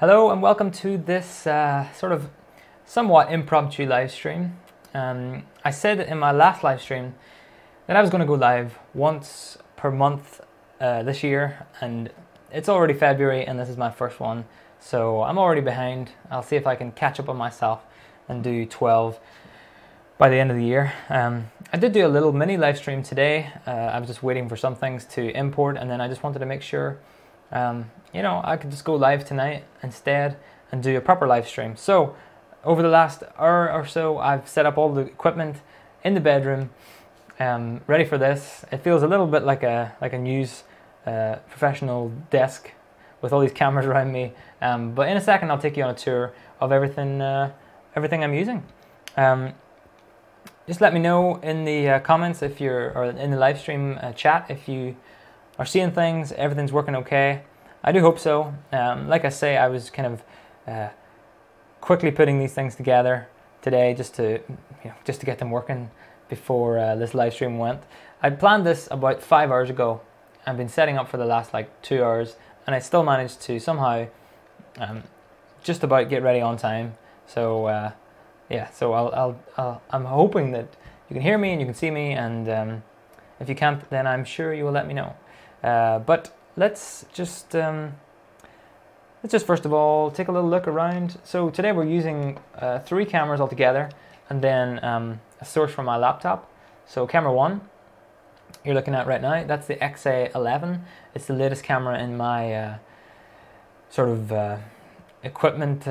Hello and welcome to this sort of somewhat impromptu live stream. I said in my last live stream that I was going to go live once per month this year, and it's already February and this is my first one, so I'm already behind. I'll see if I can catch up on myself and do 12 by the end of the year. I did do a little mini live stream today. I was just waiting for some things to import, and then I just wanted to make sure I could just go live tonight instead and do a proper live stream. So over the last hour or so, I've set up all the equipment in the bedroom, ready for this. It feels a little bit like a news professional desk with all these cameras around me. But in a second, I'll take you on a tour of everything I'm using. Just let me know in the comments or in the live stream chat if you are seeing things, everything's working okay. I do hope so. Like I say, I was kind of quickly putting these things together today just to get them working before this live stream went. I planned this about 5 hours ago. I've been setting up for the last 2 hours, and I still managed to somehow just about get ready on time. So yeah, so I'm hoping that you can hear me and you can see me, and if you can't, then I'm sure you will let me know. But let's just first of all take a little look around. So today we're using 3 cameras altogether, and then a source from my laptop. So camera 1 you're looking at right now, that's the XA11. It's the latest camera in my sort of equipment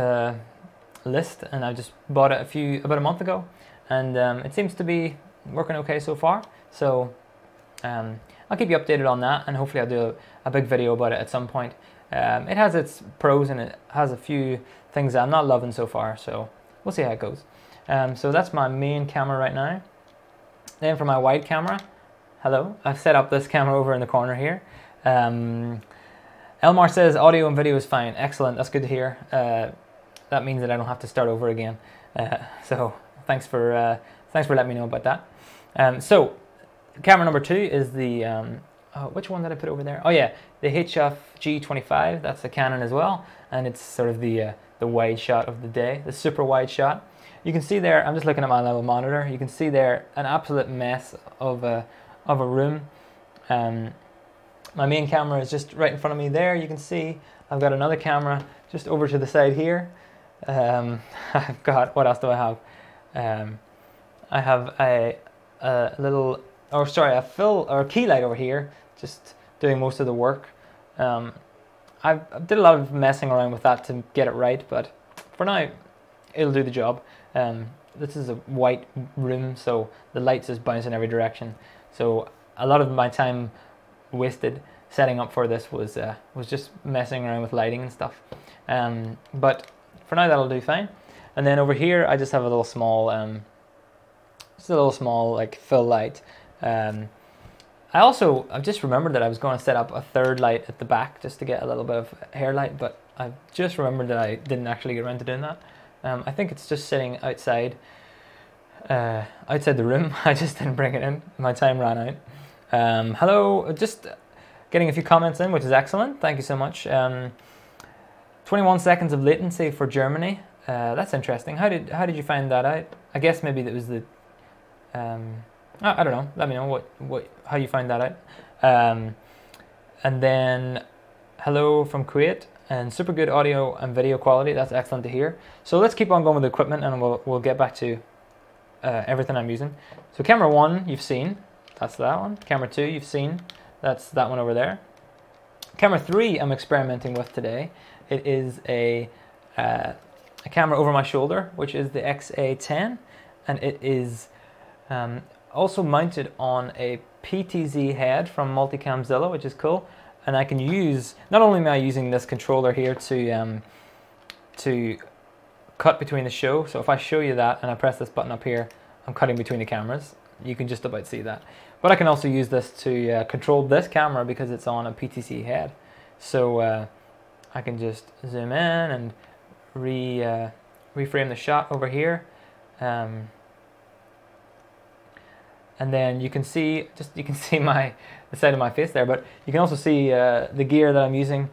list, and I just bought it about a month ago, and it seems to be working okay so far. So I'll keep you updated on that, and hopefully I'll do a big video about it at some point. It has its pros and it has a few things that I'm not loving so far, so we'll see how it goes. So that's my main camera right now. Then for my wide camera, hello, I've set up this camera over in the corner here. Elmar says audio and video is fine. Excellent, that's good to hear. That means that I don't have to start over again. So thanks for letting me know about that. So camera number 2 is the which one did I put over there? Oh yeah, the HF G25. That's a Canon as well, and it's sort of the wide shot of the day, the super wide shot. You can see there, I'm just looking at my little monitor. You can see there an absolute mess of a room. My main camera is just right in front of me there. You can see I've got another camera just over to the side here. I've got, what else do I have? I have a little, a fill or key light over here, just doing most of the work. I did a lot of messing around with that to get it right, but for now it'll do the job. This is a white room, so the light's just bouncing every direction. So a lot of my time wasted setting up for this was just messing around with lighting and stuff. But for now that'll do fine. And then over here I just have a little small like fill light. I've just remembered that I was going to set up a third light at the back just to get a little bit of hair light, but I've just remembered that I didn't actually get around to doing that. I think it's just sitting outside the room. I just didn't bring it in. My time ran out. Hello, just getting a few comments in, which is excellent. Thank you so much. 21 seconds of latency for Germany. That's interesting. How did you find that out? I guess maybe that was the I don't know. Let me know how you find that out. And then hello from Kuwait, and super good audio and video quality. That's excellent to hear. So let's keep on going with the equipment, and we'll get back to everything I'm using. So camera 1 you've seen, that's that one. Camera 2 you've seen, that's that one over there. Camera 3 I'm experimenting with today. It is a camera over my shoulder, which is the XA10, and it is also mounted on a PTZ head from Multicamzilla, which is cool. And I can use, not only am I using this controller here to cut between the show, so if I show you that and I press this button up here, I'm cutting between the cameras. You can just about see that. But I can also use this to control this camera because it's on a PTZ head. So I can just zoom in and reframe the shot over here. And then you can see the side of my face there, but you can also see the gear that I'm using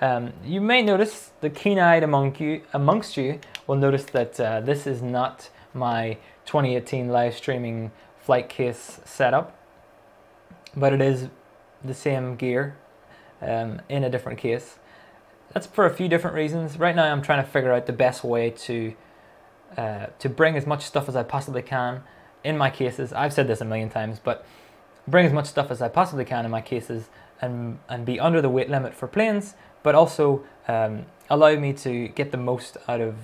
You may notice, the keen-eyed amongst you will notice that this is not my 2018 live streaming flight case setup, but it is the same gear in a different case. That's for a few different reasons. Right now I'm trying to figure out the best way to bring as much stuff as I possibly can in my cases. I've said this a million times, but bring as much stuff as I possibly can in my cases and be under the weight limit for planes, but also allow me to get the most out of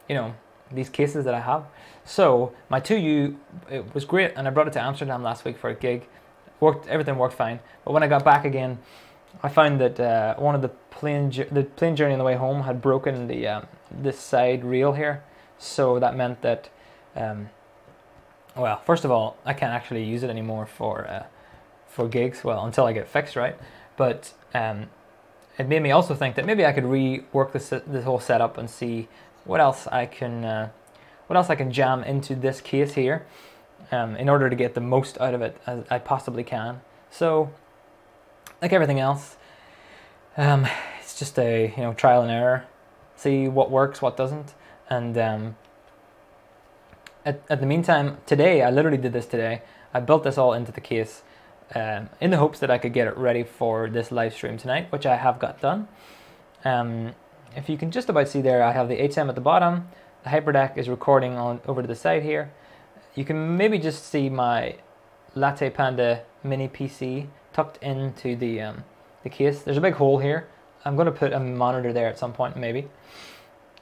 you know, these cases that I have. So my 2U, it was great, and I brought it to Amsterdam last week for a gig. Everything worked fine, but when I got back again, I found that one of the plane journey on the way home had broken the this side rail here. So that meant that, well, first of all, I can't actually use it anymore for gigs, well, until I get it fixed, right? But it made me also think that maybe I could rework this whole setup and see what else I can jam into this case here, in order to get the most out of it as I possibly can. So, like everything else, it's just a trial and error, see what works, what doesn't. And at the meantime, today, I literally did this today. I built this all into the case in the hopes that I could get it ready for this live stream tonight, which I have got done. If you can just about see there, I have the HM at the bottom. The hyperdeck is recording on over to the side here. You can maybe just see my Latte Panda mini PC tucked into the case. There's a big hole here. I'm going to put a monitor there at some point, maybe.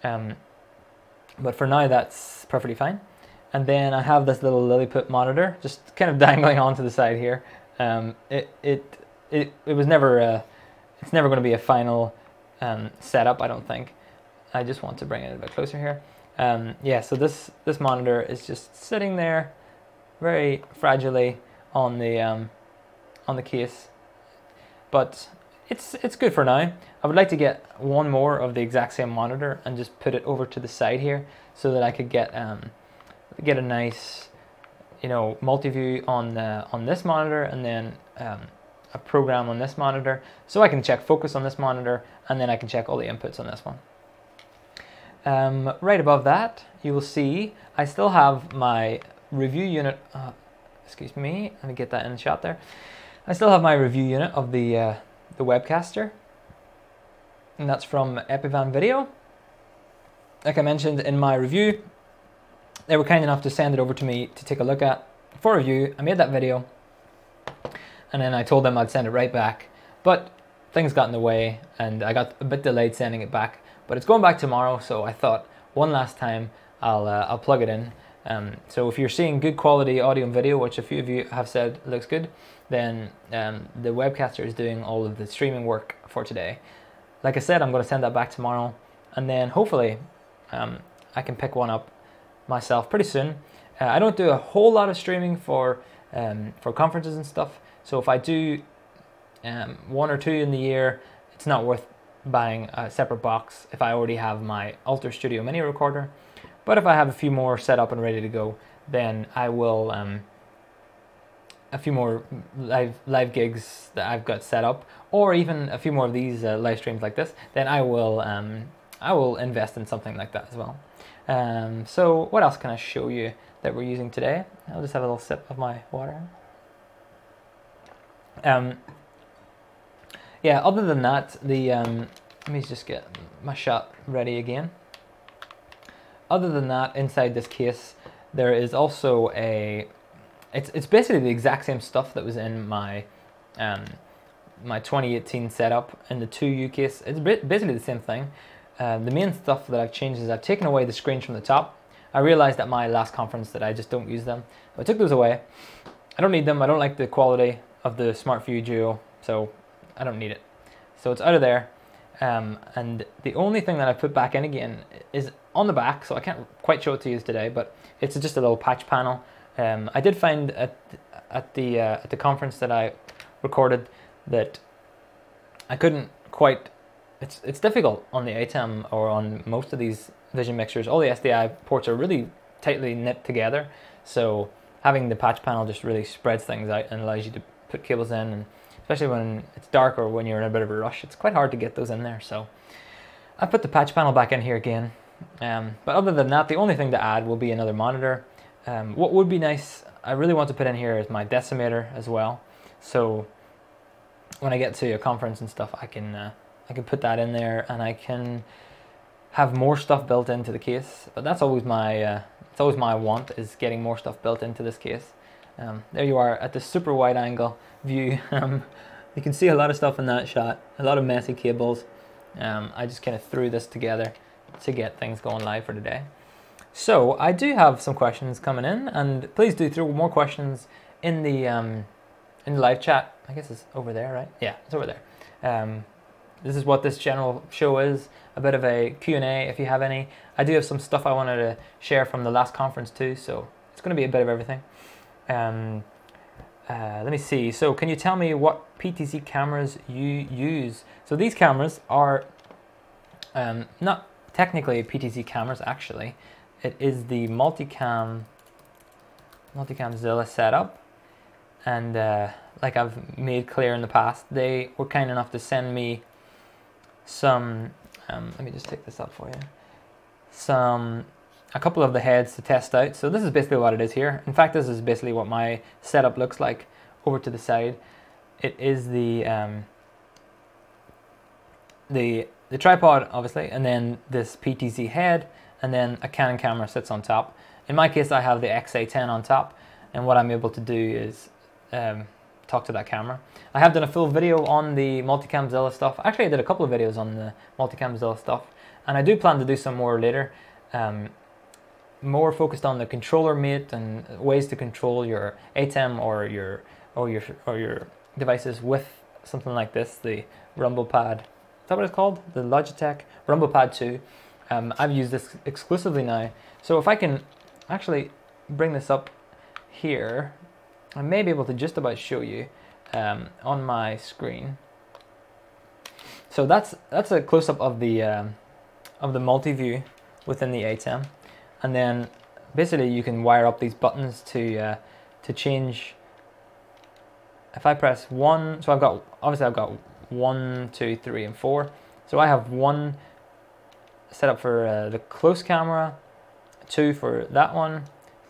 But for now, that's perfectly fine. And then I have this little Lilliput monitor just kind of dangling onto the side here. It was never it's never going to be a final setup, I don't think. I just want to bring it a bit closer here. Yeah, so this monitor is just sitting there very fragilely on the case, but it's good for now. I would like to get one more of the exact same monitor and just put it over to the side here so that I could get a nice multi-view on this monitor, and then a program on this monitor, so I can check focus on this monitor, and then I can check all the inputs on this one. Right above that, you will see I still have my review unit. Excuse me, let me get that in the shot there. I still have my review unit of the webcaster, and that's from Epivan Video. Like I mentioned in my review, they were kind enough to send it over to me to take a look at for review. I made that video, and then I told them I'd send it right back, but things got in the way, and I got a bit delayed sending it back. But it's going back tomorrow, so I thought one last time I'll plug it in. So if you're seeing good quality audio and video, which a few of you have said looks good, then the webcaster is doing all of the streaming work for today. Like I said, I'm going to send that back tomorrow, and then hopefully I can pick one up myself pretty soon. I don't do a whole lot of streaming for conferences and stuff, so if I do one or two in the year, it's not worth buying a separate box if I already have my Alter Studio Mini recorder. But if I have a few more set up and ready to go, then I will a few more live gigs that I've got set up, or even a few more of these live streams like this, then I will invest in something like that as well. So what else can I show you that we're using today? I'll just have a little sip of my water. Yeah, other than that, let me just get my shot ready again. Other than that, inside this case, there is also it's basically the exact same stuff that was in my my 2018 setup in the 2U case. It's basically the same thing. The main stuff that I've changed is I've taken away the screens from the top. I realized at my last conference that I just don't use them. I took those away. I don't need them. I don't like the quality of the SmartView Duo, so I don't need it. So it's out of there. And the only thing that I put back in again is on the back, so I can't quite show it to you today, but it's just a little patch panel. I did find at the conference that I recorded that I couldn't quite. It's difficult on the ATEM or on most of these vision mixers. All the SDI ports are really tightly knit together, so having the patch panel just really spreads things out and allows you to put cables in and especially when it's dark or when you're in a bit of a rush. It's quite hard to get those in there. So I put the patch panel back in here again. But other than that, the only thing to add will be another monitor. What would be nice, I really want to put in here is my decimator as well. So when I get to a conference and stuff, I can put that in there, and I can have more stuff built into the case. But that's always my want, is getting more stuff built into this case. There you are at the super wide angle view. You can see a lot of stuff in that shot, a lot of messy cables. I just kind of threw this together to get things going live for today. So I do have some questions coming in, and please do throw more questions in the live chat. I guess it's over there, right? Yeah, it's over there. This is what this general show is, a bit of a Q&A if you have any. I do have some stuff I wanted to share from the last conference too, so it's going to be a bit of everything. Let me see. So can you tell me what PTZ cameras you use? So these cameras are not technically PTZ cameras, actually. It is the Multicam Zilla setup, and like I've made clear in the past, they were kind enough to send me some, let me just take this up for you, a couple of the heads to test out. So this is basically what it is here. In fact, this is basically what my setup looks like over to the side. It is the tripod, obviously, and then this PTZ head, and then a Canon camera sits on top. In my case, I have the XA10 on top, and what I'm able to do is talk to that camera. I have done a full video on the Multicam Zilla stuff. Actually, I did a couple of videos on the Multicam Zilla stuff, and I do plan to do some more later. More focused on the controller mate and ways to control your ATEM or your devices with something like this, the Rumble Pad. Is that what it's called? The Logitech Rumble Pad 2. I've used this exclusively now. So if I can actually bring this up here, I may be able to just about show you on my screen. So that's a close-up of the multi-view within the ATEM, and then basically you can wire up these buttons to change. If I press 1, so I've got 1, 2, 3, and 4. So I have 1 set up for the close camera, 2 for that one,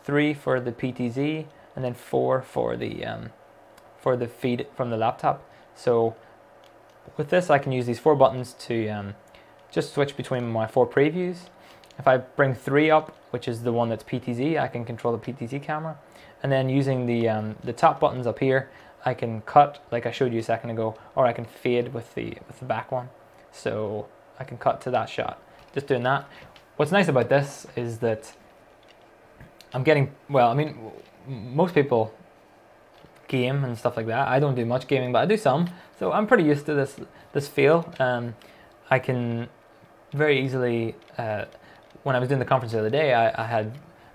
3 for the PTZ, and then 4 for the feed from the laptop. So with this, I can use these 4 buttons to just switch between my 4 previews. If I bring 3 up, which is the one that's PTZ, I can control the PTZ camera. And then using the top buttons up here, I can cut, like I showed you a second ago, or I can fade with the back one. So I can cut to that shot, just doing that. What's nice about this is that I'm getting, well, I mean, most people game and stuff like that. I don't do much gaming, but I do some. So I'm pretty used to this feel. I can very easily, when I was doing the conference the other day, I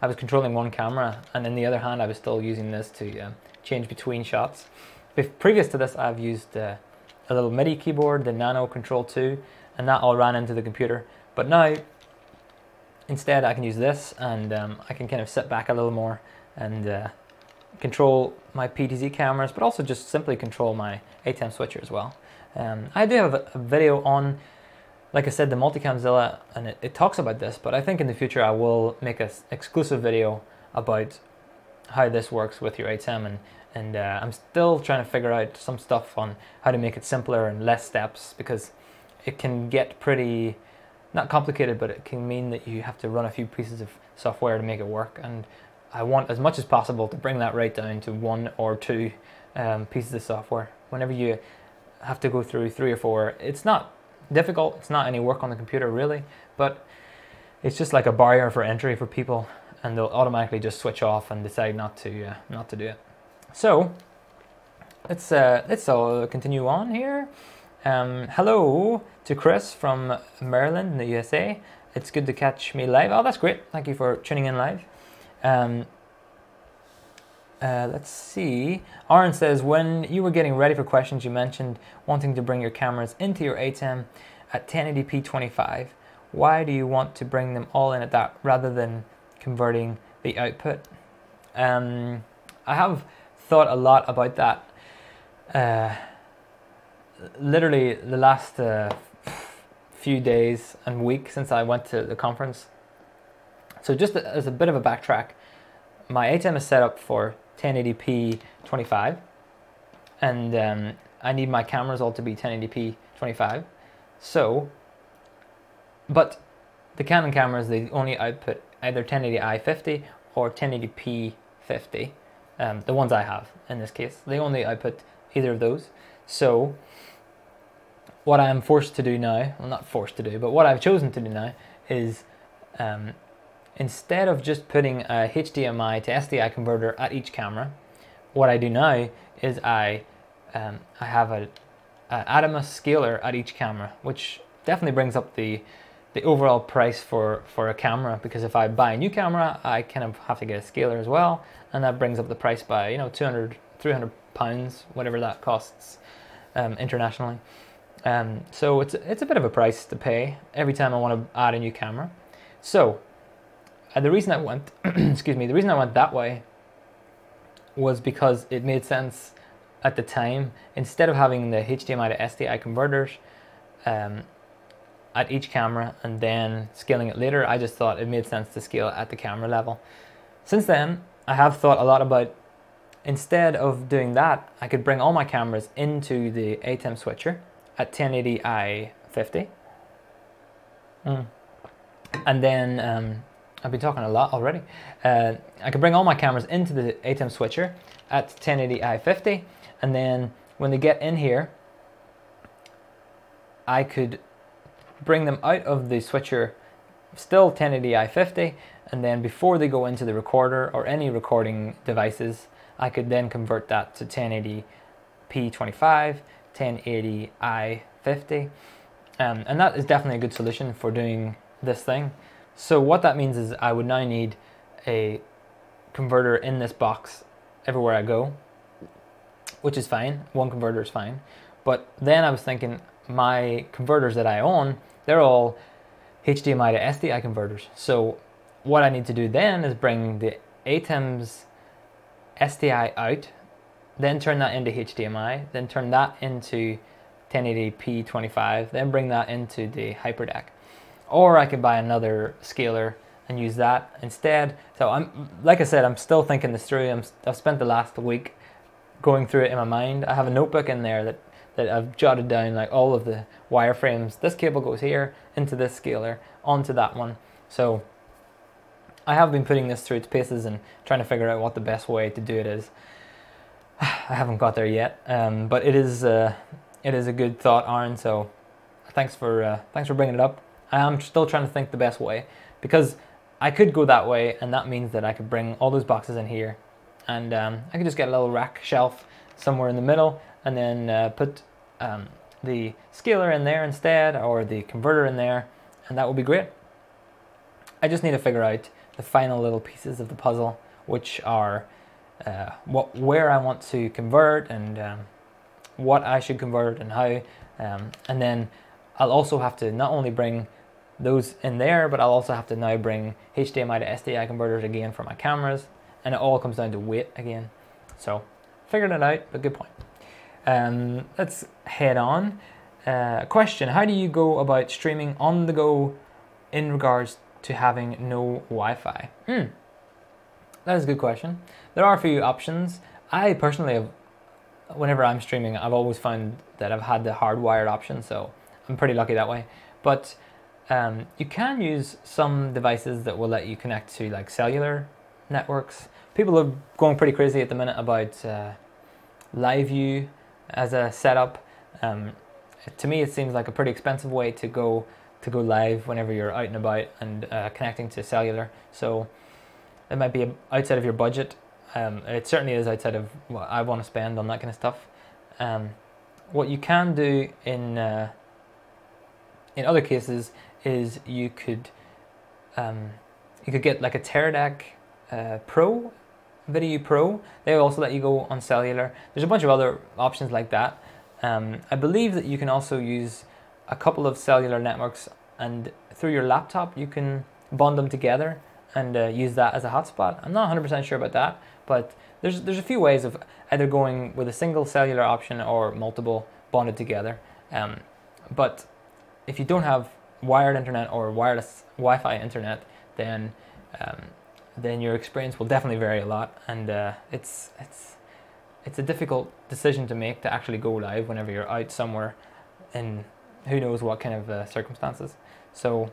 was controlling one camera, and in the other hand I was still using this to change between shots. Previous to this, I've used a little MIDI keyboard, the Nano Control 2, and that all ran into the computer. But now, instead, I can use this, and I can kind of sit back a little more and control my PTZ cameras, but also just simply control my ATEM switcher as well. I do have a video on, like I said, the Multicam Zilla, and it talks about this, but I think in the future I will make an exclusive video about how this works with your ATEM, and I'm still trying to figure out some stuff on how to make it simpler and less steps, because it can get pretty, not complicated, but it can mean that you have to run a few pieces of software to make it work, and I want as much as possible to bring that right down to 1 or 2 pieces of software. Whenever you have to go through 3 or 4, it's not difficult, it's not any work on the computer really, but it's just like a barrier for entry for people, and they'll automatically just switch off and decide not to do it. So let's all continue on here. Hello to Chris from Maryland in the USA. It's good to catch me live. Oh, that's great. Thank you for tuning in live. Let's see. Aaron says, when you were getting ready for questions, you mentioned wanting to bring your cameras into your ATEM at 1080p 25. Why do you want to bring them all in at that rather than converting the output? I have thought a lot about that. literally the last few days and week since I went to the conference. So just as a bit of a backtrack, my ATEM is set up for 1080p 25, and I need my cameras all to be 1080p 25. So, but the Canon cameras, they only output either 1080i 50 or 1080p 50. The ones I have in this case, they only output either of those. So what I am forced to do now, well, not forced to do, but what I've chosen to do now is instead of just putting a HDMI to SDI converter at each camera, what I do now is I have a Atomos scaler at each camera, which definitely brings up the overall price for a camera, because if I buy a new camera, I kind of have to get a scaler as well, and that brings up the price by, you know, 200, 300 pounds, whatever that costs internationally. So it's a bit of a price to pay every time I want to add a new camera. So the reason I went, excuse me, the reason I went that way was because it made sense at the time. Instead of having the HDMI to SDI converters at each camera and then scaling it later, I just thought it made sense to scale it at the camera level. Since then, I have thought a lot about, instead of doing that, I could bring all my cameras into the ATEM switcher at 1080i 50. And then, I've been talking a lot already. I could bring all my cameras into the ATEM switcher at 1080i 50, and then when they get in here, I could bring them out of the switcher still 1080i 50, and then before they go into the recorder or any recording devices, I could then convert that to 1080p 25, 1080i 50, and that is definitely a good solution for doing this thing. So what that means is I would now need a converter in this box everywhere I go, which is fine. One converter is fine. But then I was thinking, my converters that I own, they're all HDMI to SDI converters. So what I need to do then is bring the ATEM's SDI out, then turn that into HDMI, then turn that into 1080p 25, then bring that into the HyperDeck. Or I could buy another scaler and use that instead. So like I said, I'm still thinking this through. I've spent the last week going through it in my mind. I have a notebook in there that I've jotted down like all of the wireframes. This cable goes here, into this scaler, onto that one. So I have been putting this through its paces and trying to figure out what the best way to do it is. I haven't got there yet, but it is a good thought, Aaron. So thanks for bringing it up. I am still trying to think the best way, because I could go that way, and that means that I could bring all those boxes in here, and I could just get a little rack shelf somewhere in the middle, and then put the scaler in there instead, or the converter in there, and that would be great. I just need to figure out the final little pieces of the puzzle, which are where I want to convert, and what I should convert and how, and then I'll also have to not only bring those in there, but I'll also have to now bring HDMI to SDI converters again for my cameras, and it all comes down to weight again. So figured it out, but good point. Let's head on. Question: how do you go about streaming on the go in regards to having no Wi-Fi? That is a good question. There are a few options. I personally have, whenever I'm streaming, I've always found that I've had the hardwired option, so I'm pretty lucky that way. But you can use some devices that will let you connect to like cellular networks. People are going pretty crazy at the minute about LiveView as a setup. To me, it seems like a pretty expensive way to go live whenever you're out and about and connecting to cellular. So it might be outside of your budget. It certainly is outside of what I want to spend on that kind of stuff. What you can do in other cases is you could get like a TeraDeck Pro, Video Pro. They also let you go on cellular. There's a bunch of other options like that. I believe that you can also use a couple of cellular networks, and through your laptop you can bond them together and use that as a hotspot. I'm not 100% sure about that, but there's a few ways of either going with a single cellular option or multiple bonded together. But if you don't have wired internet or wireless Wi-Fi internet, then your experience will definitely vary a lot, and it's a difficult decision to make, to actually go live whenever you're out somewhere in who knows what kind of circumstances. So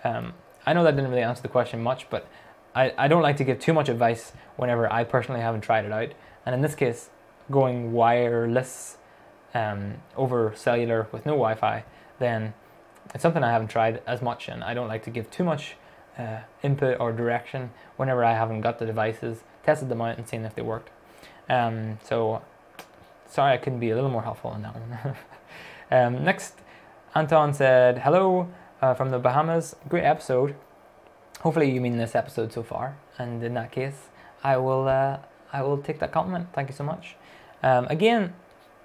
I know that didn't really answer the question much, but I don't like to give too much advice whenever I personally haven't tried it out. And in this case, going wireless over cellular with no Wi-Fi, then it's something I haven't tried as much, and I don't like to give too much input or direction whenever I haven't got the devices, tested them out and seen if they worked. So sorry I couldn't be a little more helpful on that one. Next, Anton said, hello from the Bahamas, great episode. Hopefully you mean this episode so far, and in that case I will take that compliment. Thank you so much. Again,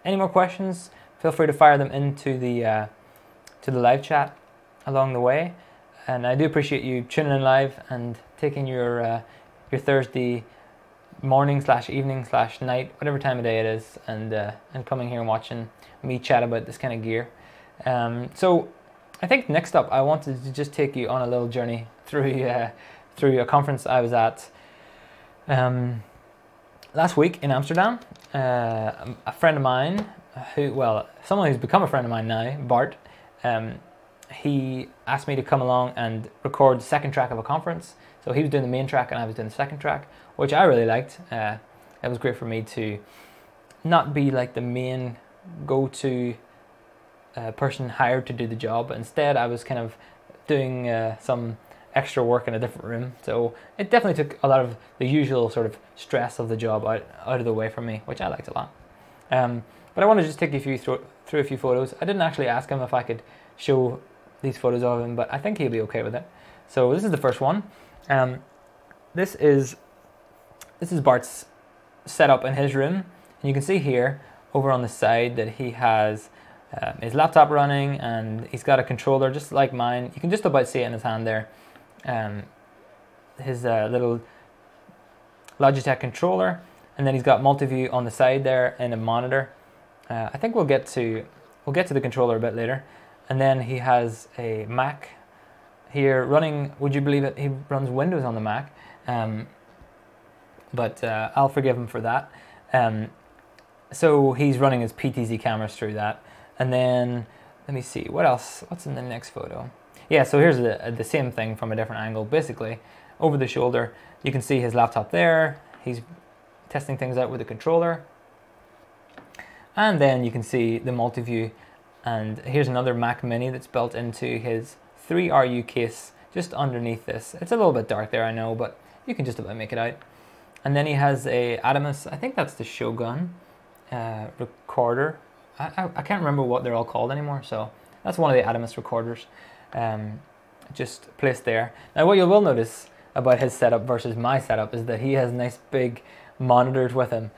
any more questions, feel free to fire them into the live chat along the way, and I do appreciate you tuning in live and taking your Thursday morning / evening / night, whatever time of day it is, and coming here and watching me chat about this kind of gear. So I think next up I wanted to just take you on a little journey through a conference I was at last week in Amsterdam. A friend of mine, someone who's become a friend of mine now, Bart, he asked me to come along and record the second track of a conference. So he was doing the main track and I was doing the second track, which I really liked. It was great for me to not be like the main go-to person hired to do the job, but instead I was kind of doing some extra work in a different room. So it definitely took a lot of the usual sort of stress of the job out of the way from me, which I liked a lot. But I want to just take you through a few photos. I didn't actually ask him if I could show these photos of him, but I think he'll be okay with it. So this is the first one. This is Bart's setup in his room, and you can see here over on the side that he has his laptop running, and he's got a controller just like mine. You can just about see it in his hand there. His little Logitech controller, and then he's got multi-view on the side there and a monitor. I think we'll get to the controller a bit later. And then he has a Mac here running. Would you believe it? He runs Windows on the Mac, but I'll forgive him for that. So he's running his PTZ cameras through that. And then let me see what else. What's in the next photo? Yeah, so here's the same thing from a different angle. Basically, over the shoulder, you can see his laptop there. He's testing things out with the controller. And then you can see the multi-view. And here's another Mac Mini that's built into his 3RU case just underneath this. It's a little bit dark there, I know, but you can just about make it out. And then he has a Adamus, I think that's the Shogun recorder. I can't remember what they're all called anymore, so that's one of the Adamus recorders just placed there. Now what you will notice about his setup versus my setup is that he has nice big monitors with him.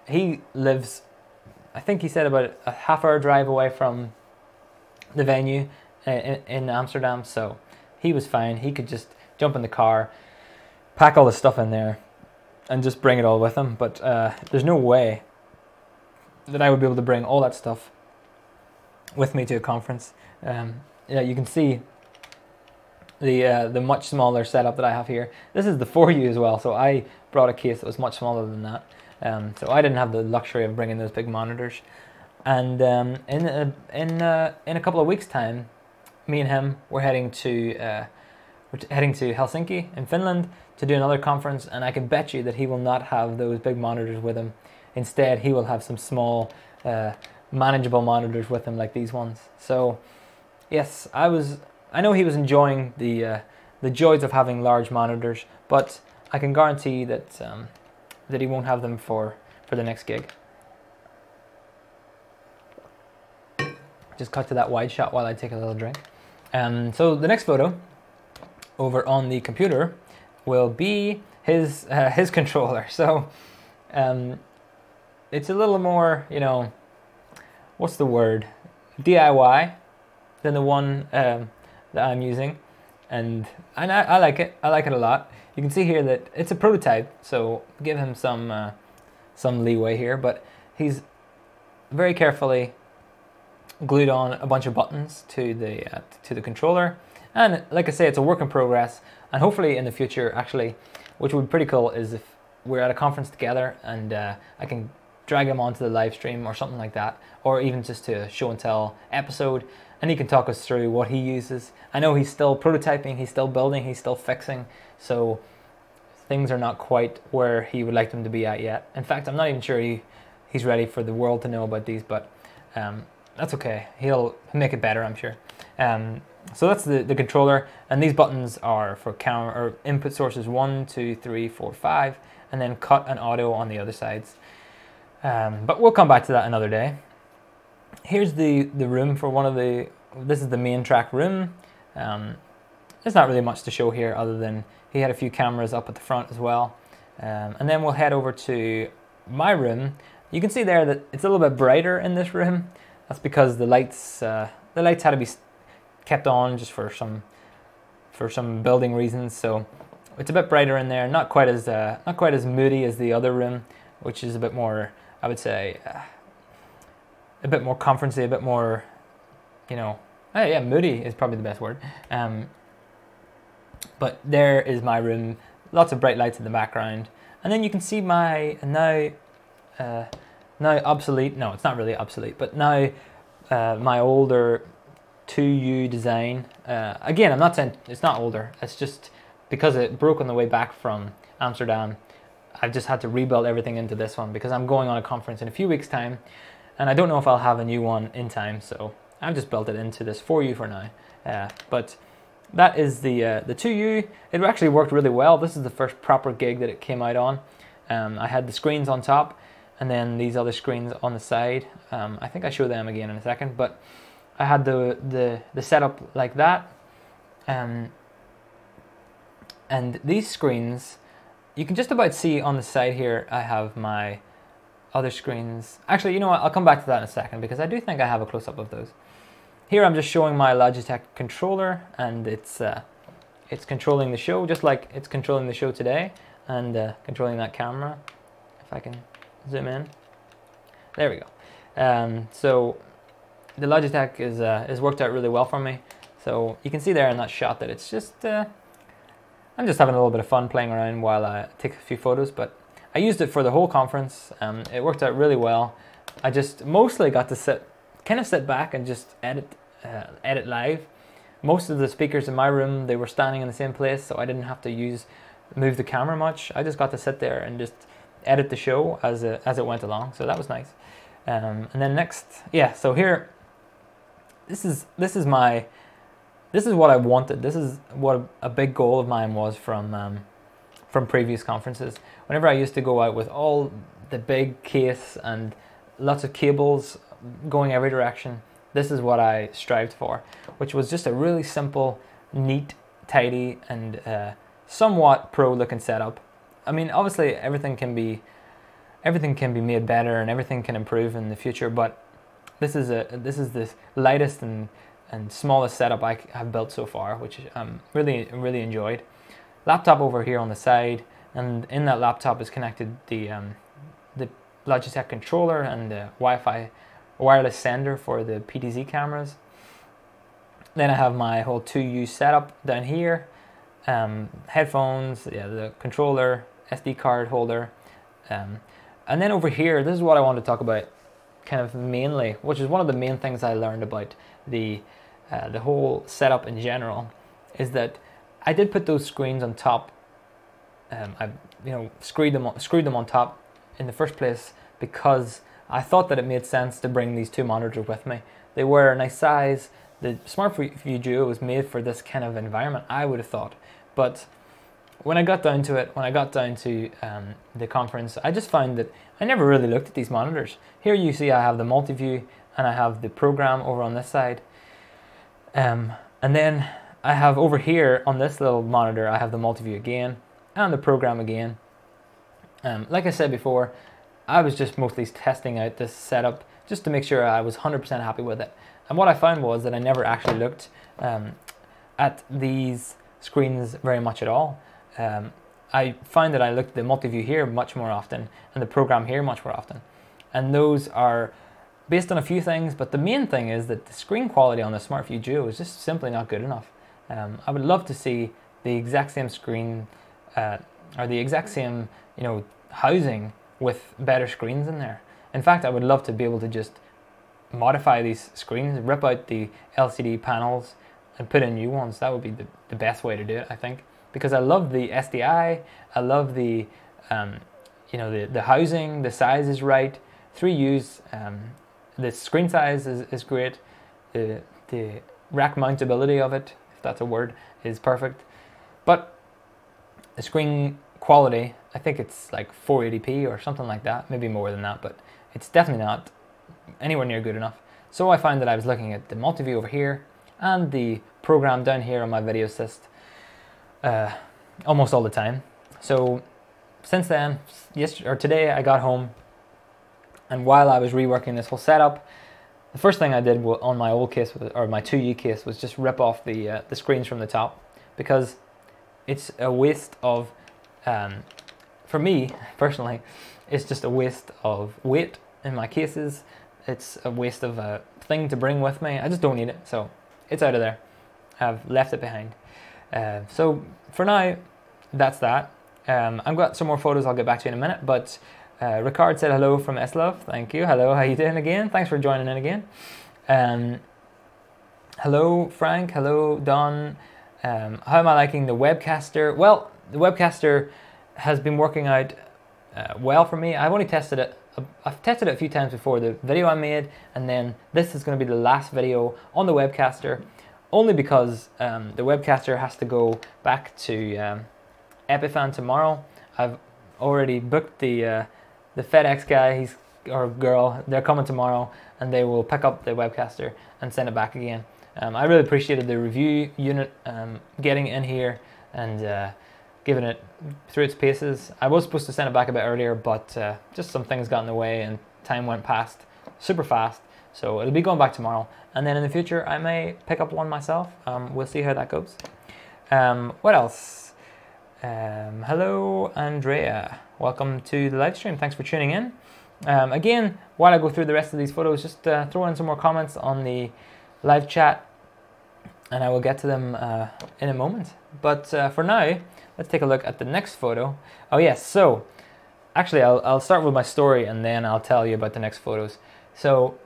He lives, I think he said, about a half-hour drive away from the venue in Amsterdam, so he was fine. He could just jump in the car, pack all the stuff in there, and just bring it all with him. But there's no way that I would be able to bring all that stuff with me to a conference. Yeah, you can see the much smaller setup that I have here. This is the 4U as well, so I brought a case that was much smaller than that. So I didn't have the luxury of bringing those big monitors. And in a couple of weeks' time, me and him were heading to Helsinki in Finland to do another conference, and I can bet you that he will not have those big monitors with him. Instead, he will have some small, manageable monitors with him, like these ones. So, yes, I know he was enjoying the joys of having large monitors, but I can guarantee that that he won't have them for the next gig. Just cut to that wide shot while I take a little drink. So the next photo over on the computer will be his controller. So it's a little more, you know, what's the word, DIY than the one that I'm using, and I like it. I like it a lot. You can see here that it's a prototype, so give him some leeway here. But he's very carefully glued on a bunch of buttons to the controller, and like I say, it's a work in progress. And hopefully in the future, actually, which would be pretty cool, is if we're at a conference together and I can drag him onto the live stream or something like that, or even just to a show and tell episode, and he can talk us through what he uses. I know he's still prototyping, he's still building, he's still fixing, so things are not quite where he would like them to be at yet. In fact, I'm not even sure he's ready for the world to know about these, but that's okay. He'll make it better, I'm sure. So that's the controller, and these buttons are for camera or input sources 1, 2, 3, 4, 5, and then cut and audio on the other sides. But we'll come back to that another day. Here's the room for this is the main track room. There's not really much to show here other than he had a few cameras up at the front as well. And then we'll head over to my room. You can see there that it's a little bit brighter in this room. That's because the lights had to be kept on just for some building reasons. So it's a bit brighter in there, not quite as moody as the other room, which is a bit more, I would say, a bit more conferencey, a bit more, yeah, moody is probably the best word. But there is my room, lots of bright lights in the background, and then you can see my now obsolete. No, it's not really obsolete, but now my older 2U design. Again, I'm not saying it's not older. It's just because it broke on the way back from Amsterdam. I've just had to rebuild everything into this one because I'm going on a conference in a few weeks' time, and I don't know if I'll have a new one in time. So I've just built it into this 4U for now. But that is the 2U. It actually worked really well. This is the first proper gig that it came out on. I had the screens on top, and then these other screens on the side. I think I show them again in a second, but I had the setup like that, and these screens, you can just about see on the side here. I have my other screens. Actually, you know what? I'll come back to that in a second because I do think I have a close-up of those. Here I'm just showing my Logitech controller, and it's controlling the show just like it's controlling the show today, and controlling that camera. If I can zoom in, there we go. So the Logitech is worked out really well for me. So you can see there in that shot that it's just I'm just having a little bit of fun playing around while I take a few photos. But I used it for the whole conference. It worked out really well. I just mostly got to sit back and just edit live. Most of the speakers in my room, they were standing in the same place, so I didn't have to move the camera much. I just got to sit there and just edit the show as it went along. So that was nice. And then next, yeah. So here, this is what I wanted. This is what a big goal of mine was from previous conferences. Whenever I used to go out with all the big case and lots of cables going every direction, this is what I strived for, which was just a really simple, neat, tidy, and somewhat pro-looking setup. I mean, obviously everything can be made better and everything can improve in the future, but this is the lightest and smallest setup I have built so far, which really enjoyed. Laptop over here on the side, and in that laptop is connected the Logitech controller and the Wi-Fi wireless sender for the PTZ cameras. Then I have my whole 2U setup down here, headphones, yeah, the controller, SD card holder, and then over here, this is what I want to talk about kind of mainly, which is one of the main things I learned about the whole setup in general, is that I did put those screens on top. I screwed them on top in the first place because I thought that it made sense to bring these two monitors with me. They were a nice size. The SmartView Duo was made for this kind of environment, I would have thought. But when I got down to it, when I got down to the conference, I just found that I never really looked at these monitors. Here you see I have the multi-view and I have the program over on this side. And then I have over here on this little monitor, I have the multi-view again and the program again. Like I said before, I was just mostly testing out this setup just to make sure I was 100% happy with it. And what I found was that I never actually looked at these screens very much at all. I find that I looked at the multi-view here much more often and the program here much more often. And those are based on a few things, but the main thing is that the screen quality on the SmartView Duo is just simply not good enough. I would love to see the exact same screen or the exact same, you know, housing with better screens in there. In fact, I would love to be able to just modify these screens, rip out the LCD panels and put in new ones. That would be the best way to do it, I think, because I love the SDI, I love the you know, the housing, the size is right, 3U's, the screen size is great, the rack mountability of it, if that's a word, is perfect, but the screen quality, I think it's like 480p or something like that, maybe more than that, but it's definitely not anywhere near good enough. So I found that I was looking at the multi-view over here and the program down here on my video assist almost all the time. So since then, today I got home, and while I was reworking this whole setup, the first thing I did on my old case, or my 2U case, was just rip off the screens from the top, because it's a waste of, for me personally, it's just a waste of weight in my cases. It's a waste of a thing to bring with me. I just don't need it, so it's out of there. I've left it behind. So for now, that's that. I've got some more photos I'll get back to in a minute, but Ricard said hello from Eslov. Thank you. Hello, how you doing again? Thanks for joining in again. Hello, Frank. Hello, Don. How am I liking the Webcaster? Well, the Webcaster has been working out well for me. I've only tested it. I've tested it a few times before. The video I made, and then this is going to be the last video on the Webcaster, only because the Webcaster has to go back to Epiphan tomorrow. I've already booked the FedEx guy, or girl. They're coming tomorrow, and they will pick up the Webcaster and send it back again. I really appreciated the review unit getting in here and giving it through its paces. I was supposed to send it back a bit earlier, but just some things got in the way and time went past super fast. So it'll be going back tomorrow, and then in the future I may pick up one myself. We'll see how that goes. What else? Hello, Andrea. Welcome to the live stream. Thanks for tuning in. Again, while I go through the rest of these photos, just throw in some more comments on the live chat, and I will get to them in a moment. But for now, let's take a look at the next photo. Oh yes, so actually I'll start with my story and then I'll tell you about the next photos. So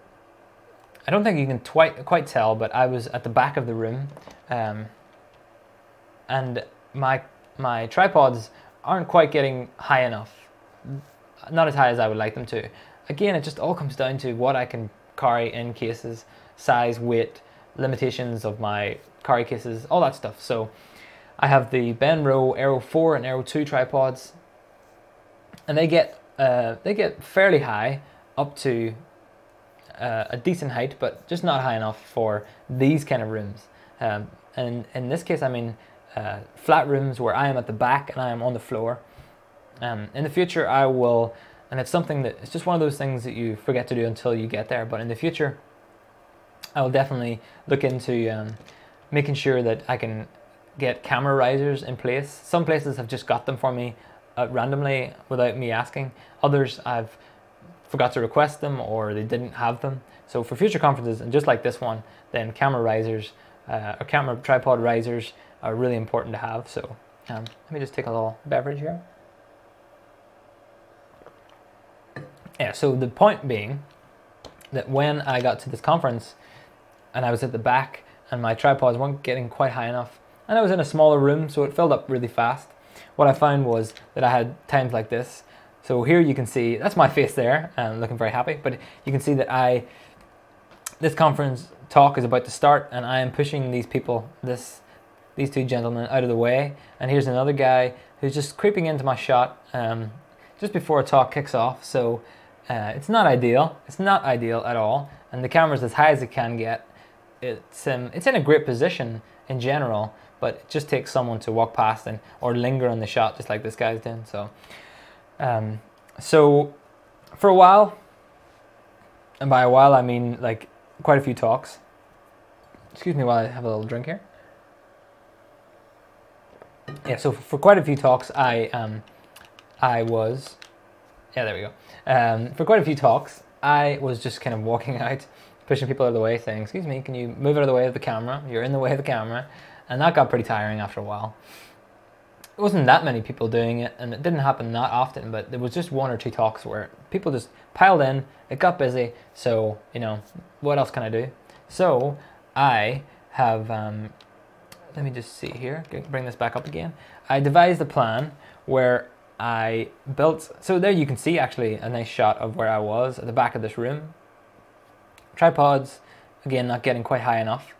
I don't think you can quite tell, but I was at the back of the room, and my tripods aren't quite getting high enough, not as high as I would like them to. Again, it just all comes down to what I can carry in cases, size, weight, limitations of my carry cases, all that stuff. So I have the Benro Aero 4 and Aero 2 tripods, and they get fairly high, up to a decent height, but just not high enough for these kind of rooms. And in this case, I mean flat rooms where I am at the back and I am on the floor. In the future, I will, and it's something that it's just one of those things that you forget to do until you get there. But in the future, I will definitely look into making sure that I can get camera risers in place. Some places have just got them for me randomly without me asking. Others I've forgot to request them, or they didn't have them. So for future conferences, and just like this one, then camera risers or camera tripod risers are really important to have. So let me just take a little beverage here. Yeah, so the point being that when I got to this conference and I was at the back and my tripods weren't getting quite high enough, and I was in a smaller room, so it filled up really fast, what I found was that I had times like this. So here you can see, that's my face there, looking very happy, but you can see that this conference talk is about to start, and I am pushing these people, these two gentlemen, out of the way, and here's another guy who's just creeping into my shot just before a talk kicks off. So it's not ideal. It's not ideal at all, and the camera's as high as it can get. It's in a great position in general, but it just takes someone to walk past or linger on the shot, just like this guy's doing. So for a while, and by a while I mean like quite a few talks. Excuse me while I have a little drink here. Yeah, so for quite a few talks I was, yeah, there we go. For quite a few talks, I was just kind of walking out, pushing people out of the way, saying, "Excuse me, can you move out of the way of the camera? You're in the way of the camera." And that got pretty tiring after a while. It wasn't that many people doing it, and it didn't happen that often, but there was just 1 or 2 talks where people just piled in, it got busy, so, you know, what else can I do? So, I have, let me just see here, bring this back up again. I devised a plan where I built, so there you can see actually a nice shot of where I was at the back of this room. Tripods, again, not getting quite high enough.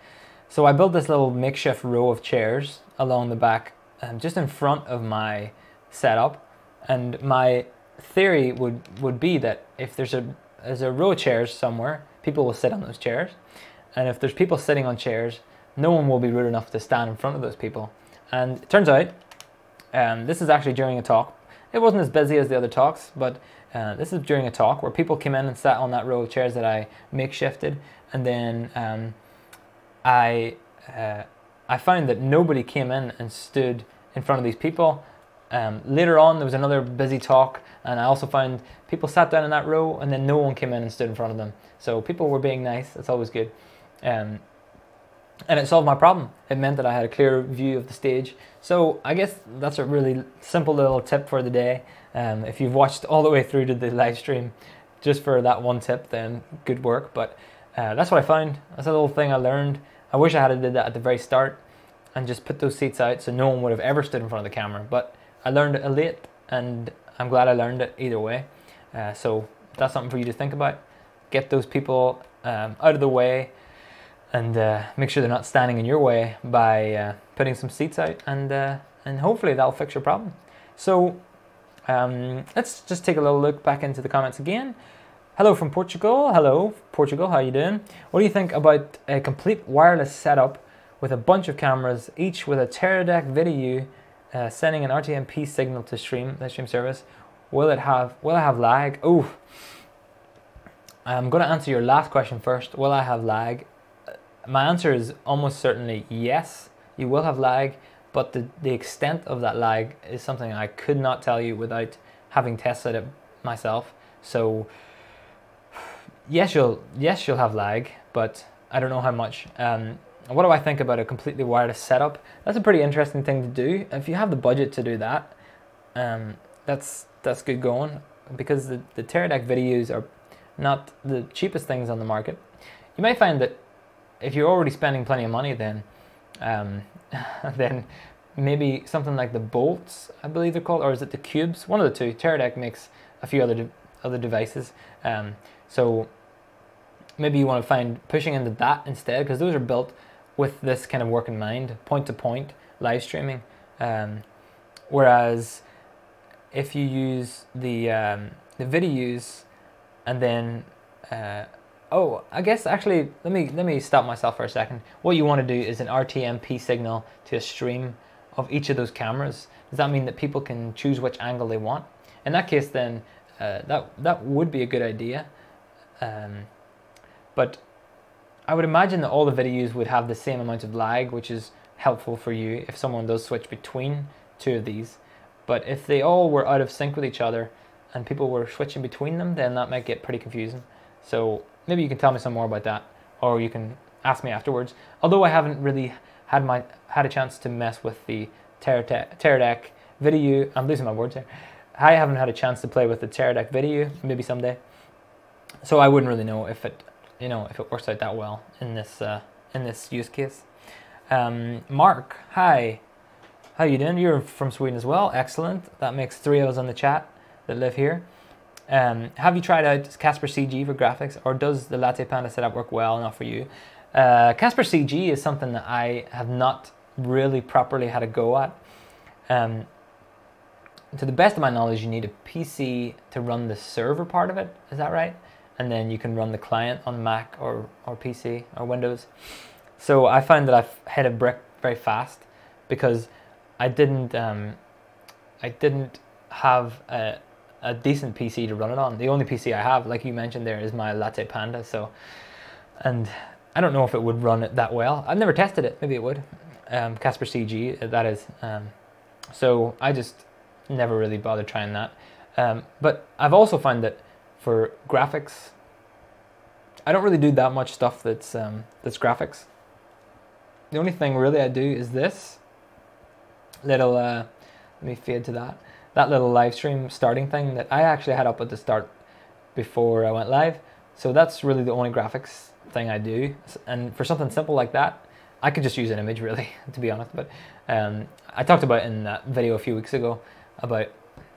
So I built this little makeshift row of chairs along the back, just in front of my setup. And my theory would be that if there's a row of chairs somewhere, people will sit on those chairs. And if there's people sitting on chairs, no one will be rude enough to stand in front of those people. And it turns out, this is actually during a talk. It wasn't as busy as the other talks, but this is during a talk where people came in and sat on that row of chairs that I makeshifted. And then I found that nobody came in and stood in front of these people. Later on, there was another busy talk, and I also found people sat down in that row, and then no one came in and stood in front of them. So people were being nice. That's always good. And it solved my problem. It meant that I had a clear view of the stage. So I guess that's a really simple little tip for the day. If you've watched all the way through to the live stream, just for that one tip, then good work. But that's what I found. That's a little thing I learned. I wish I had did that at the very start and just put those seats out so no one would have ever stood in front of the camera. But I learned it late, and I'm glad I learned it either way. So that's something for you to think about. Get those people out of the way, and make sure they're not standing in your way by putting some seats out, and hopefully that'll fix your problem. So let's just take a little look back into the comments again. Hello from Portugal. Hello, Portugal. How you doing? What do you think about a complete wireless setup with a bunch of cameras, each with a Teradek video sending an RTMP signal to Livestream service? Will I have lag? Oh, I'm going to answer your last question first. Will I have lag? My answer is almost certainly yes. You will have lag, but the extent of that lag is something I could not tell you without having tested it myself. So yes, you'll have lag, but I don't know how much. What do I think about a completely wireless setup? That's a pretty interesting thing to do. If you have the budget to do that, that's good going, because the Teradek videos are not the cheapest things on the market. You may find that if you're already spending plenty of money, then then maybe something like the bolts, I believe they're called, or is it the cubes? One of the two. Teradek makes a few other devices, so maybe you want to find pushing into that instead, because those are built with this kind of work in mind, point-to-point live streaming. Whereas if you use the videos and then oh, I guess actually, let me stop myself for a second. What you want to do is an RTMP signal to a stream of each of those cameras. Does that mean that people can choose which angle they want? In that case, then that would be a good idea. But I would imagine that all the videos would have the same amount of lag, which is helpful for you if someone does switch between two of these. But if they all were out of sync with each other and people were switching between them, then that might get pretty confusing. So maybe you can tell me some more about that, or you can ask me afterwards. Although I haven't really had a chance to mess with the Teradek video. I'm losing my words here. I haven't had a chance to play with the Teradek video. Maybe someday. So I wouldn't really know if it, if it works out that well in this use case. Mark, hi. How you doing? You're from Sweden as well. Excellent. That makes 3 of us on the chat that live here. Have you tried out Casper CG for graphics, or does the Latte Panda setup work well enough for you? Casper CG is something that I have not really properly had a go at. To the best of my knowledge, you need a PC to run the server part of it. Is that right? And then you can run the client on Mac or PC or Windows. So I found that I've hit a brick very fast because I didn't have a decent PC to run it on. The only PC I have, like you mentioned there, is my Latte Panda. So, and I don't know if it would run it that well. I've never tested it. Maybe it would. Casper CG, that is. So I just never really bothered trying that. But I've also found that for graphics, I don't really do that much stuff that's graphics. The only thing really I do is this little, let me fade to that little live stream starting thing that I actually had up at the start before I went live. So that's really the only graphics thing I do. And for something simple like that, I could just use an image really, to be honest. But I talked about in that video a few weeks ago about,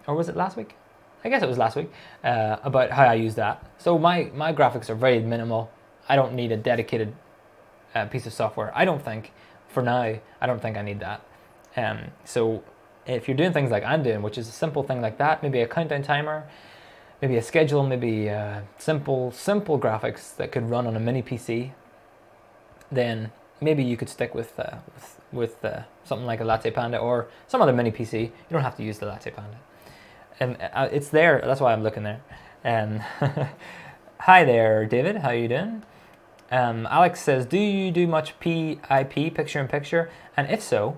or was it last week? I guess it was last week, about how I use that. So my graphics are very minimal. I don't need a dedicated piece of software. I don't think, for now, I don't think I need that. So if you're doing things like I'm doing, which is a simple thing like that, maybe a countdown timer, maybe a schedule, maybe simple graphics that could run on a mini PC, then maybe you could stick with something like a Latte Panda or some other mini PC. You don't have to use the Latte Panda. It's there, that's why I'm looking there. Hi there, David, how are you doing? Alex says, do you do much PIP, picture-in-picture? And if so,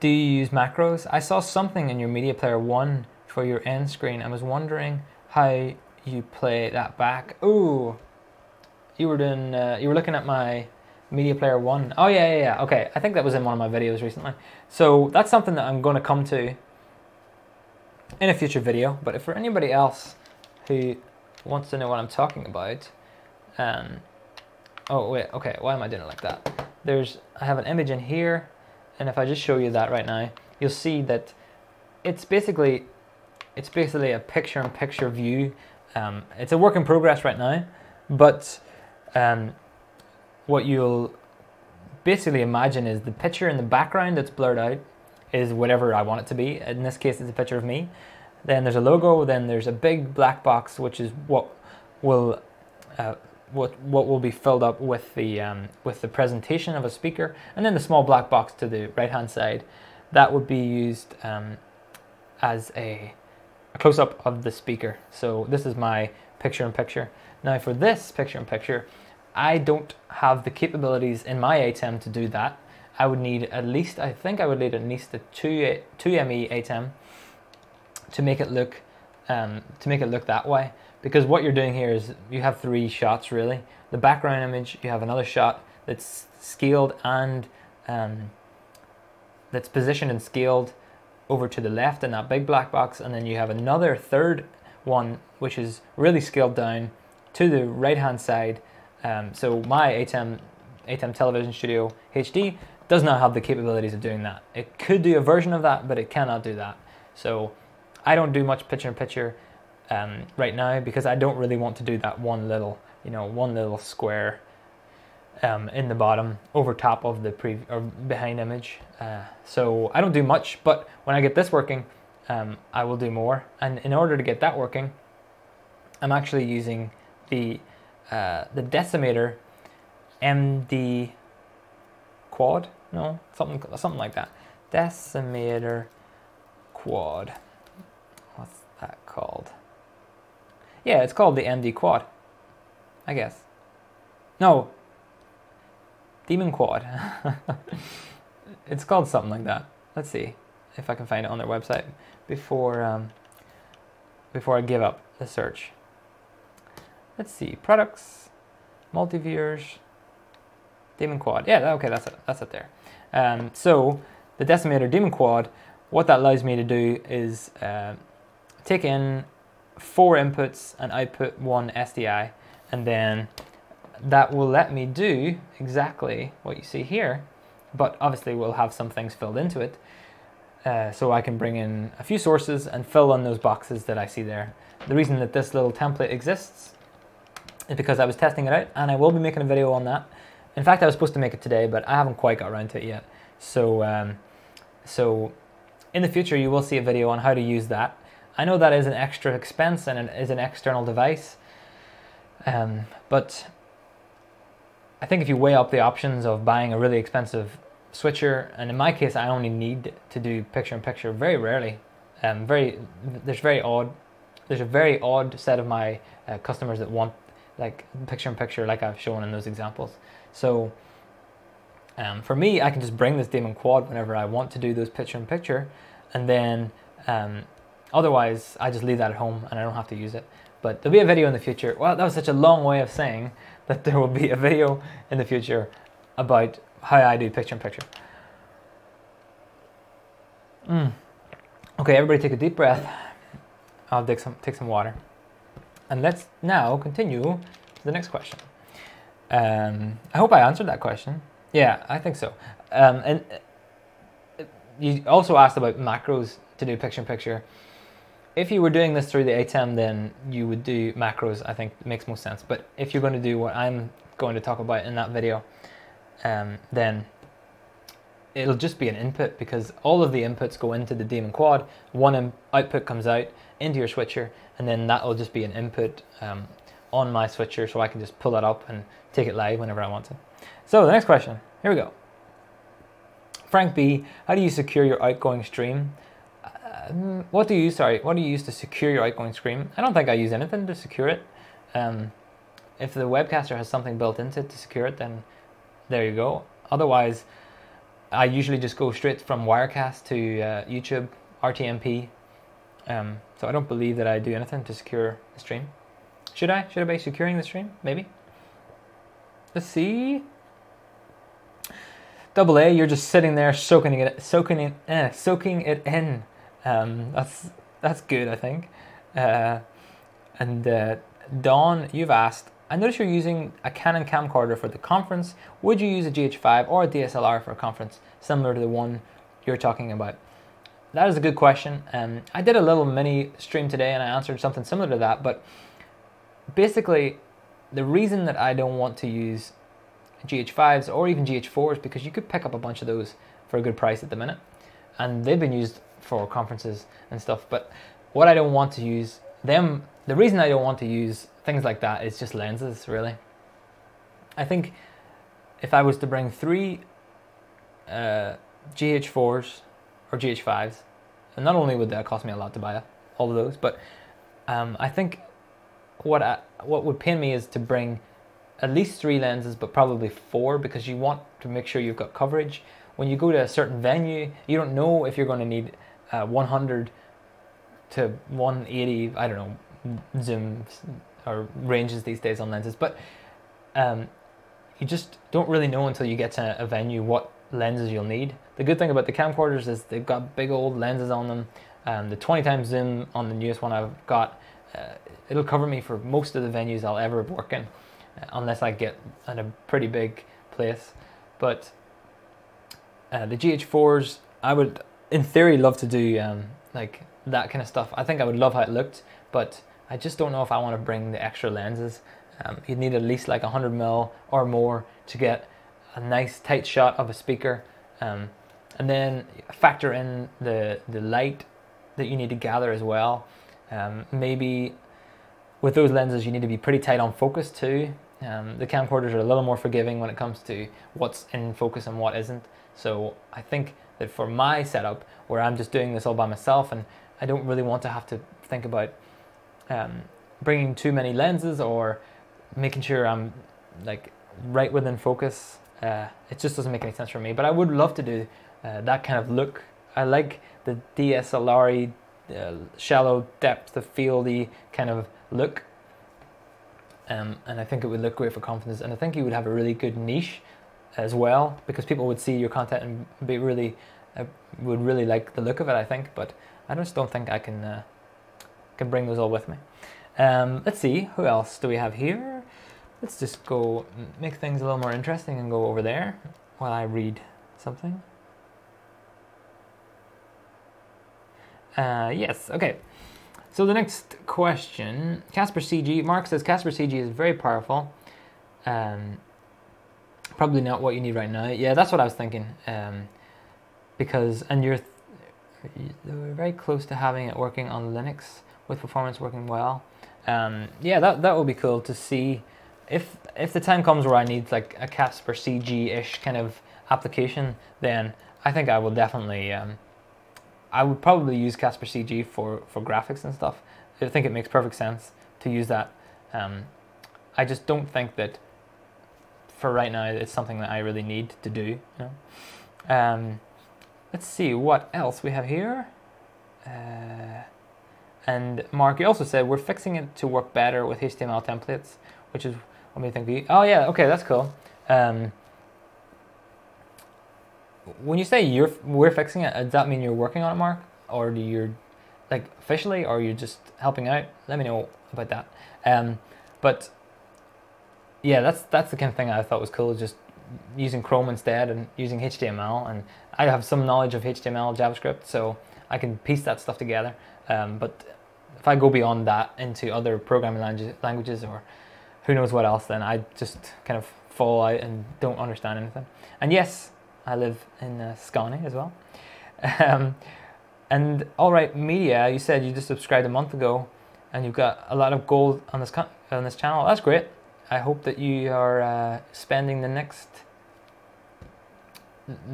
do you use macros? I saw something in your Media Player 1 for your end screen. I was wondering how you play that back. Ooh, you were looking at my Media Player 1. Oh yeah, okay. I think that was in one of my videos recently. So that's something that I'm going to come to in a future video. But if for anybody else who wants to know what I'm talking about, oh wait, okay, why am I doing it like that? I have an image in here, and if I just show you that right now, you'll see that it's basically a picture-in-picture view. It's a work in progress right now, but what you'll basically imagine is the picture in the background that's blurred out is whatever I want it to be. In this case, it's a picture of me. Then there's a logo. Then there's a big black box, which is what will be filled up with the presentation of a speaker, and then the small black box to the right-hand side that would be used as a close-up of the speaker. So this is my picture-in-picture. Now for this picture-in-picture, I don't have the capabilities in my ATEM to do that. I would need at least, I think I would need at least a 2 ME ATEM to make it look that way. Because what you're doing here is you have 3 shots really. The background image, you have another shot that's scaled and that's positioned and scaled over to the left in that big black box, and then you have another third one which is really scaled down to the right hand side. So my ATEM Television Studio HD does not have the capabilities of doing that. It could do a version of that, but it cannot do that. So I don't do much picture-in-picture right now because I don't really want to do that one little square in the bottom over top of the behind image. So I don't do much, but when I get this working, I will do more. And in order to get that working, I'm actually using the Decimator MD Quad. No, something like that. Decimator Quad. What's that called? Yeah, it's called the MD Quad, I guess. No, Demon Quad. It's called something like that. Let's see if I can find it on their website before I give up the search. Let's see, products, multi-viewers, Demon Quad. Yeah, okay, that's it there. So the Decimator Demon Quad, what that allows me to do is take in 4 inputs and output 1 SDI, and then that will let me do exactly what you see here, but obviously we'll have some things filled into it. So I can bring in a few sources and fill in those boxes that I see there. The reason that this little template exists is because I was testing it out, and I will be making a video on that. In fact, I was supposed to make it today, but I haven't quite got around to it yet. So, so in the future, you will see a video on how to use that. I know that is an extra expense and it is an external device, but I think if you weigh up the options of buying a really expensive switcher, and in my case, I only need to do picture-in-picture very rarely. There's a very odd set of my customers that want like picture-in-picture, like I've shown in those examples. So for me, I can just bring this Demon Quad whenever I want to do those picture-in-picture, and then otherwise I just leave that at home and I don't have to use it. But there'll be a video in the future. Well, that was such a long way of saying that there will be a video in the future about how I do picture-in-picture. Okay, everybody take a deep breath. I'll take some water. And let's now continue to the next question. I hope I answered that question. Yeah, I think so. And you also asked about macros to do picture-in-picture. If you were doing this through the ATEM, then you would do macros. I think it makes most sense. But if you're going to do what I'm going to talk about in that video, then it'll just be an input, because all of the inputs go into the daemon quad. One output comes out into your switcher, and then that will just be an input on my switcher, so I can just pull that up and take it live whenever I want to. So the next question, here we go. Frank B, how do you secure your outgoing stream? What do you use to secure your outgoing stream? I don't think I use anything to secure it. If the webcaster has something built into it to secure it, then there you go. Otherwise, I usually just go straight from Wirecast to YouTube, RTMP. So I don't believe that I do anything to secure the stream. Should I? Should I be securing the stream? Maybe. Let's see. Double A, you're just sitting there soaking it in. That's good, I think. And Dawn, you've asked, I notice you're using a Canon camcorder for the conference. Would you use a GH5 or a DSLR for a conference similar to the one you're talking about? That is a good question. I did a little mini stream today and I answered something similar to that, but basically the reason that I don't want to use GH5s or even GH4s, because you could pick up a bunch of those for a good price at the minute, and they've been used for conferences and stuff. But what I don't want to use them, the reason I don't want to use things like that is just lenses, really. I think if I was to bring 3 GH4s or GH5s, and not only would that cost me a lot to buy all of those, but I think what would pain me is to bring at least 3 lenses, but probably 4, because you want to make sure you've got coverage. When you go to a certain venue, you don't know if you're going to need 100 to 180, I don't know, zooms or ranges these days on lenses, but you just don't really know until you get to a venue what lenses you'll need. The good thing about the camcorders is they've got big old lenses on them. The 20 times zoom on the newest one I've got, it'll cover me for most of the venues I'll ever work in, unless I get in a pretty big place. But the GH4s, I would, in theory, love to do like that kind of stuff. I think I would love how it looked, but I just don't know if I want to bring the extra lenses. You'd need at least like 100mm or more to get a nice tight shot of a speaker, and then factor in the light that you need to gather as well. Maybe with those lenses you need to be pretty tight on focus too. The camcorders are a little more forgiving when it comes to what's in focus and what isn't. So I think that for my setup, where I'm just doing this all by myself and I don't really want to have to think about bringing too many lenses or making sure I'm like right within focus, it just doesn't make any sense for me. But I would love to do that kind of look. I like the DSLR shallow depth of fieldy kind of look, and I think it would look great for conferences, and I think you would have a really good niche as well, because people would see your content and be really would really like the look of it, I think. But I just don't think I can bring those all with me. Let's see, who else do we have here? Let's just go make things a little more interesting and go over there while I read something. Yes, okay. So the next question, Casper CG. Mark says Casper CG is very powerful. Probably not what you need right now. Yeah, that's what I was thinking. Because, and you're very close to having it working on Linux with performance working well. Yeah, that would be cool to see. If the time comes where I need like a Casper CG-ish kind of application, then I think I will definitely. I would probably use Casper CG for graphics and stuff. I think it makes perfect sense to use that. I just don't think that for right now it's something that I really need to do. You know? Let's see what else we have here. And Mark, you also said we're fixing it to work better with HTML templates, which is what do you think? Oh yeah, okay, that's cool. When you say we're fixing it, does that mean you're working on it, Mark, or do you like officially, or are you just helping out? Let me know about that. But yeah, that's the kind of thing I thought was cool, just using Chrome instead and using HTML. And I have some knowledge of HTML, JavaScript, so I can piece that stuff together. But if I go beyond that into other programming languages or who knows what else, then I just kind of fall out and don't understand anything. And yes, I live in Scania as well. And Alright Media, you said you just subscribed a month ago and you've got a lot of gold on this channel. That's great. I hope that you are spending the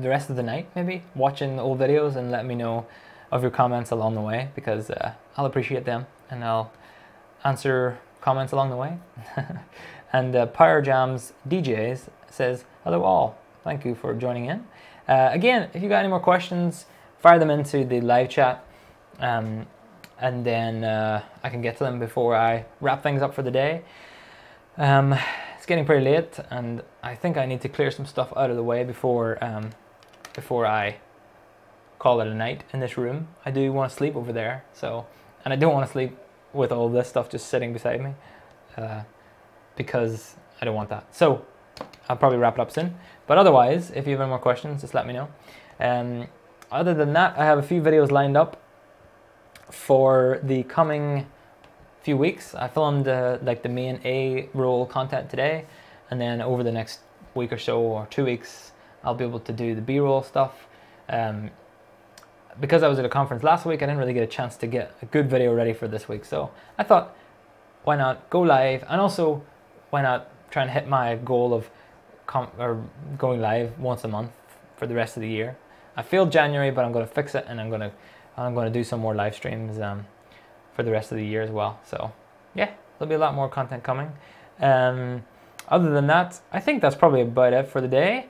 rest of the night maybe watching the old videos and let me know of your comments along the way, because I'll appreciate them and I'll answer comments along the way. And Power Jams DJs says, hello all, thank you for joining in. Again, if you got any more questions, fire them into the live chat, and then I can get to them before I wrap things up for the day. It's getting pretty late, and I think I need to clear some stuff out of the way before I call it a night in this room. I do want to sleep over there, and I don't want to sleep with all this stuff just sitting beside me, because I don't want that. So I'll probably wrap it up soon. But otherwise, if you have any more questions, just let me know. Other than that, I have a few videos lined up for the coming few weeks. I filmed like the main A roll content today, and then over the next week or so, or 2 weeks, I'll be able to do the B-roll stuff. Because I was at a conference last week, I didn't really get a chance to get a good video ready for this week. So I thought, why not go live, and also why not try and hit my goal of going live once a month for the rest of the year. I failed January, but I'm going to fix it, and I'm going to do some more live streams for the rest of the year as well. So yeah, there'll be a lot more content coming. Other than that, I think that's probably about it for the day.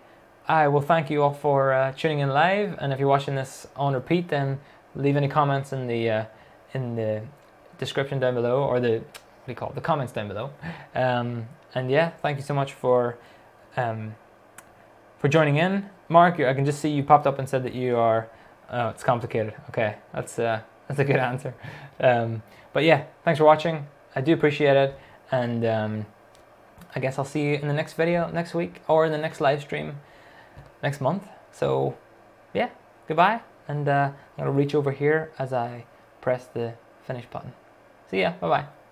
I will thank you all for tuning in live, and if you're watching this on repeat, then leave any comments in the description down below, or the comments down below. And yeah, thank you so much for joining in. Mark, I can just see you popped up and said that you are. Oh, it's complicated. Okay, that's a good answer. But yeah, thanks for watching. I do appreciate it, and I guess I'll see you in the next video next week, or in the next live stream next month. So yeah, goodbye, and I'm gonna reach over here as I press the finish button. See ya, bye bye.